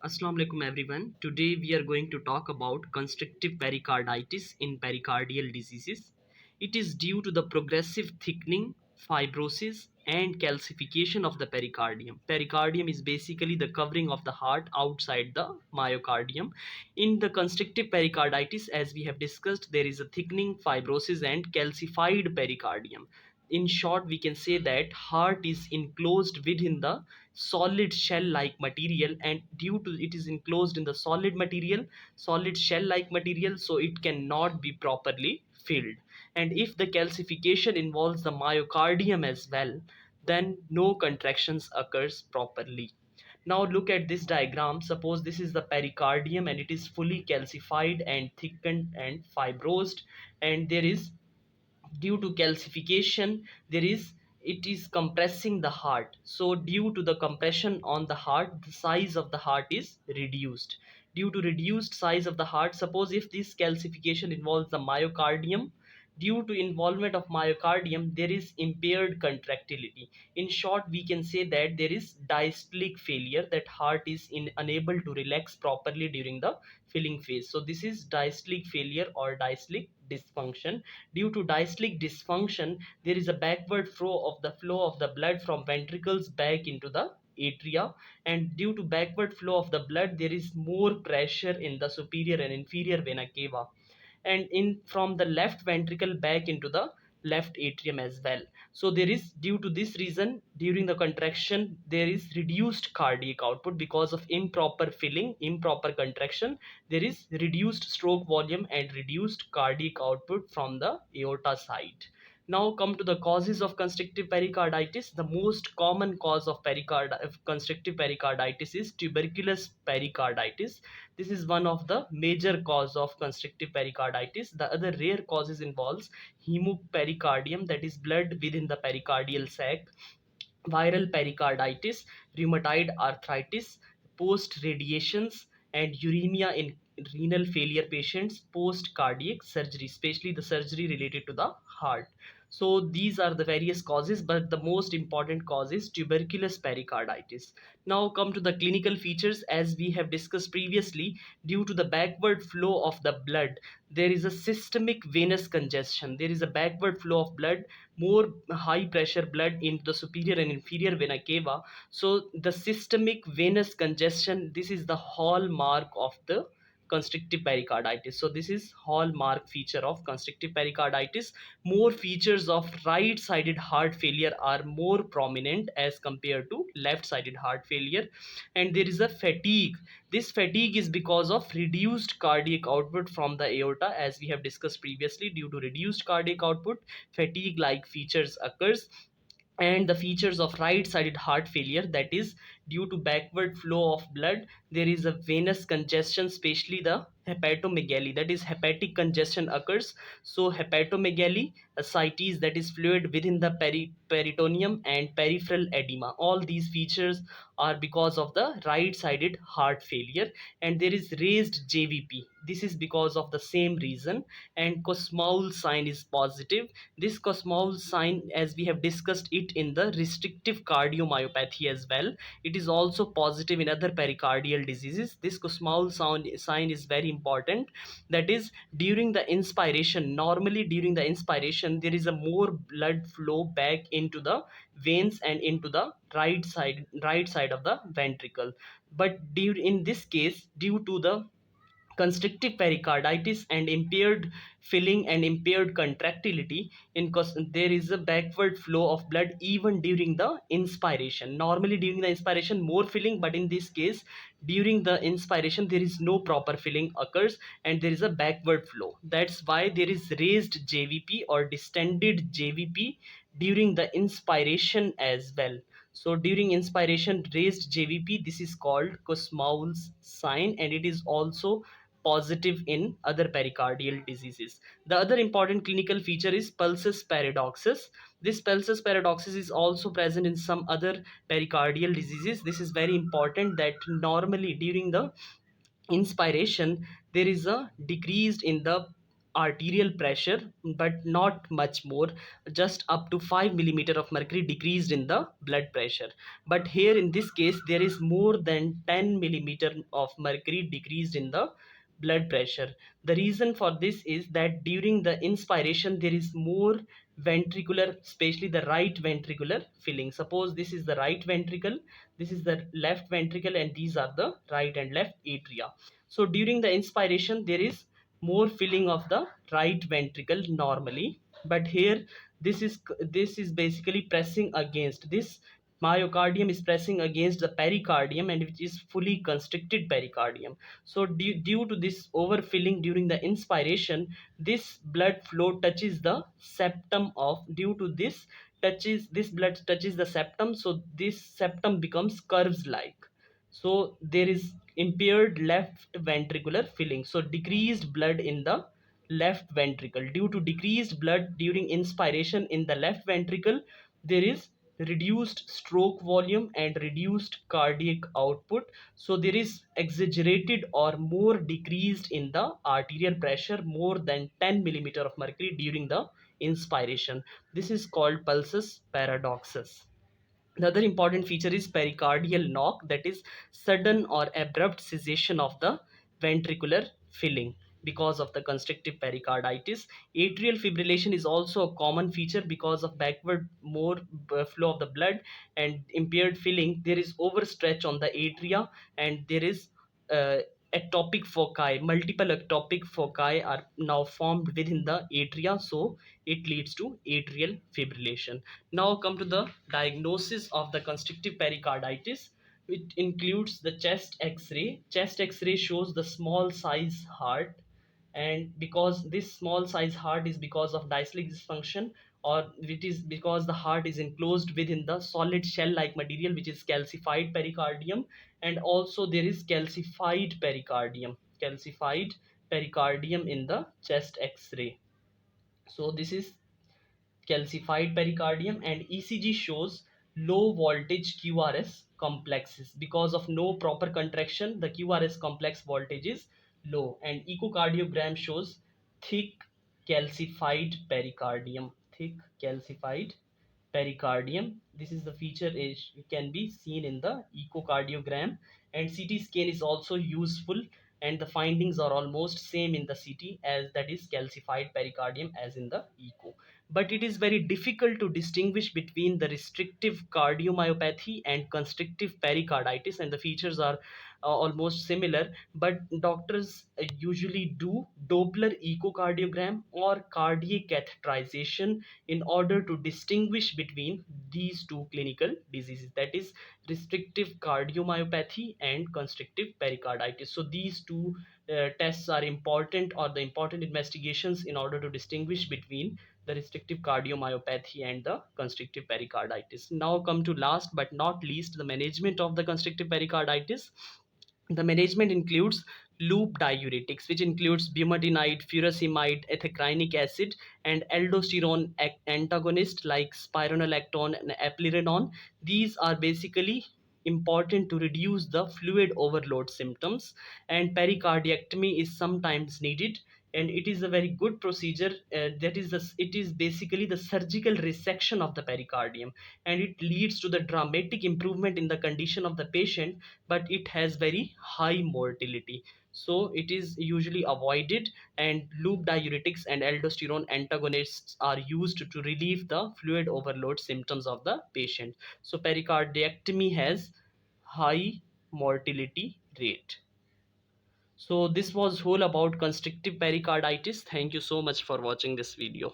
Assalamu alaikum everyone. Today we are going to talk about constrictive pericarditis in pericardial diseases. It is due to the progressive thickening, fibrosis, and calcification of the pericardium. Pericardium is basically the covering of the heart outside the myocardium. In the constrictive pericarditis, as we have discussed, there is a thickening, fibrosis, and calcified pericardium. In short, we can say that heart is enclosed within the solid shell like material, and due to it is enclosed in the solid shell like material, so it cannot be properly filled. And if the calcification involves the myocardium as well, then no contractions occurs properly. Now look at this diagram. Suppose this is the pericardium and it is fully calcified and thickened and fibrosed, and there is, due to calcification, there is, it is compressing the heart. So due to the compression on the heart, the size of the heart is reduced. Due to reduced size of the heart, suppose if this calcification involves the myocardium, due to involvement of myocardium there is impaired contractility. In short, we can say that there is diastolic failure, that heart is unable to relax properly during the filling phase. So this is diastolic failure or diastolic dysfunction. Due to diastolic dysfunction, there is a backward flow of the blood from ventricles back into the atria, and due to backward flow of the blood there is more pressure in the superior and inferior vena cava, and in from the left ventricle back into the left atrium as well. So there is, due to this reason, during the contraction there is reduced cardiac output because of improper filling, improper contraction. There is reduced stroke volume and reduced cardiac output from the aorta side. Now come to the causes of constrictive pericarditis. The most common cause of constrictive pericarditis is tuberculous pericarditis. This is one of the major cause of constrictive pericarditis. The other rare causes involves hemopericardium, that is blood within the pericardial sac, viral pericarditis, rheumatoid arthritis, post radiations, and uremia in renal failure patients post cardiac surgery, especially the surgery related to the heart. So these are the various causes, but the most important cause is tuberculous pericarditis. Now come to the clinical features. As we have discussed previously, due to the backward flow of the blood, there is a systemic venous congestion. There is a backward flow of blood, more high pressure blood into the superior and inferior vena cava. So the systemic venous congestion, this is the hallmark of the constrictive pericarditis. So this is hallmark feature of constrictive pericarditis. More features of right sided heart failure are more prominent as compared to left sided heart failure. And there is a fatigue. This fatigue is because of reduced cardiac output from the aorta. As we have discussed previously, due to reduced cardiac output, fatigue like features occurs. And the features of right sided heart failure, that is due to backward flow of blood, there is a venous congestion, especially the hepatomegaly, that is hepatic congestion occurs. So hepatomegaly, ascites, that is fluid within the peritoneum, and peripheral edema, all these features are because of the right sided heart failure. And there is raised jvp, this is because of the same reason. And Kussmaul sign is positive. This Kussmaul sign, as we have discussed it in the restrictive cardiomyopathy as well, it is also positive in other pericardial diseases. This Kussmaul sign is very important. That is, during the inspiration, normally during the inspiration, there is a more blood flow back into the veins and into the right side of the ventricle. But in this case, due to the constrictive pericarditis and impaired filling and impaired contractility, there is a backward flow of blood even during the inspiration. Normally during the inspiration more filling, but in this case during the inspiration there is no proper filling occurs and there is a backward flow. That's why there is raised jvp or distended jvp during the inspiration as well. So during inspiration raised jvp, this is called Kussmaul's sign, and it is also positive in other pericardial diseases. The other important clinical feature is pulsus paradoxus. This pulsus paradoxus is also present in some other pericardial diseases. This is very important, that normally during the inspiration there is a decreased in the arterial pressure, but not much more, just up to 5 millimeter of mercury decreased in the blood pressure. But here in this case there is more than 10 millimeter of mercury decreased in the blood pressure. The reason for this is that during the inspiration there is more ventricular, especially the right ventricular filling. Suppose this is the right ventricle, this is the left ventricle, and these are the right and left atria. So during the inspiration there is more filling of the right ventricle normally, but here this is basically pressing against this myocardium, is pressing against the pericardium, and which is fully constricted pericardium. So due to this overfilling during the inspiration, this blood flow touches the septum of, due to this blood touches the septum, so this septum becomes curves like. So there is impaired left ventricular filling, so decreased blood in the left ventricle. Due to decreased blood during inspiration in the left ventricle, there is reduced stroke volume and reduced cardiac output. So there is exaggerated or more decreased in the arterial pressure, more than 10 millimeter of mercury during the inspiration. This is called pulsus paradoxus. The other important feature is pericardial knock, that is sudden or abrupt cessation of the ventricular filling because of the constrictive pericarditis. Atrial fibrillation is also a common feature because of backward more flow of the blood and impaired filling. There is overstretch on the atria, and there is uh, ectopic foci. Multiple ectopic foci are now formed within the atria, so it leads to atrial fibrillation. Now come to the diagnosis of the constrictive pericarditis. It includes the chest x-ray. Chest x-ray shows the small size heart, and because this small size heart is because of diastolic dysfunction, or it is because the heart is enclosed within the solid shell like material which is calcified pericardium, and also there is calcified pericardium in the chest x-ray. So this is calcified pericardium, and ECG shows low voltage QRS complexes. Because of no proper contraction, the QRS complex voltage is low, and echocardiogram shows thick calcified pericardium. Thick calcified pericardium. This is the feature is can be seen in the echocardiogram, and CT scan is also useful, and the findings are almost same in the CT, as that is calcified pericardium as in the echo. But it is very difficult to distinguish between the restrictive cardiomyopathy and constrictive pericarditis, and the features are almost similar. But doctors usually do Doppler echocardiogram or cardiac catheterization in order to distinguish between these two clinical diseases, that is restrictive cardiomyopathy and constrictive pericarditis. So these two tests are important, or the important investigations in order to distinguish between the restrictive cardiomyopathy and the constrictive pericarditis. Now come to last but not least, the management of the constrictive pericarditis. The management includes loop diuretics, which includes bumetanide, furosemide, ethacrynic acid, and aldosterone antagonist like spironolactone and eplerenone. These are basically important to reduce the fluid overload symptoms, and pericardiectomy is sometimes needed, and it is a very good procedure. It is basically the surgical resection of the pericardium, and it leads to the dramatic improvement in the condition of the patient, but it has very high mortality, so it is usually avoided. And loop diuretics and aldosterone antagonists are used to relieve the fluid overload symptoms of the patient. So pericardiectomy has high mortality rate. So this was whole about constrictive pericarditis. Thank you so much for watching this video.